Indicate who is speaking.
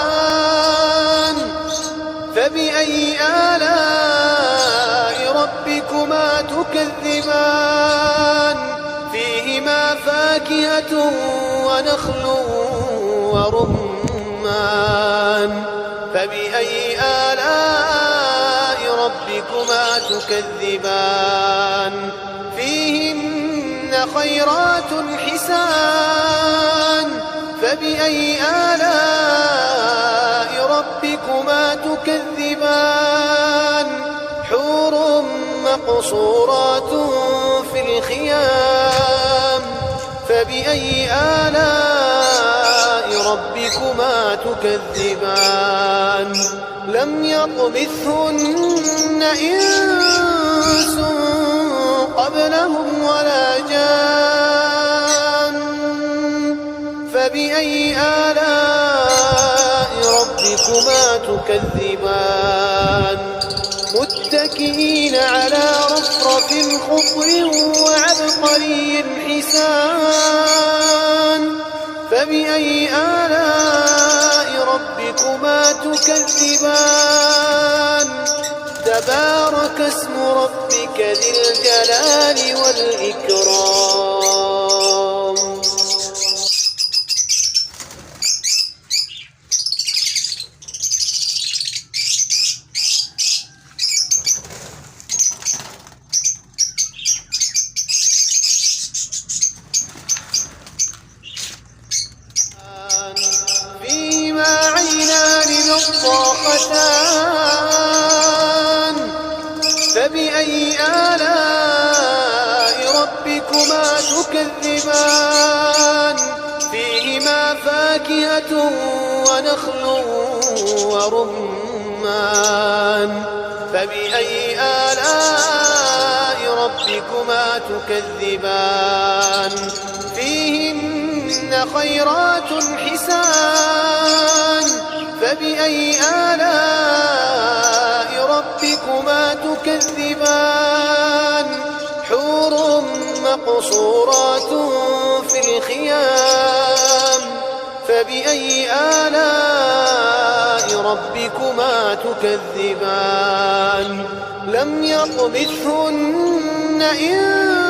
Speaker 1: نضاختان فبأي آلاء ربكما تكذبان فيهما فاكهة ونخل ورمان فبأي آلاء ربكما تكذبان فيهن خيرات حسان فبأي آلاء ربكما تكذبان حور مقصورات في الخيام فبأي آلاء ربكما تكذبان لم يطمثهن إنس قبلهم ولا جان فبأي آلاء ربكما تكذبان متكئين على رفرف خضر وعبقري حسان فبأي آلاء ربكما تكذبان تبارك اسم ربك ذي الجلال والإكرام. فيهما عينان نضاختان فبأي آلاء ربكما تكذبان فيهما فاكهة ونخل ورمان فبأي آلاء ربكما تكذبان فيهن خيرات حسان فبأي آلاء ربكما تكذبان حور مقصورات في الخيام فبأي آلاء ربكما تكذبان لم يطمثهن إنس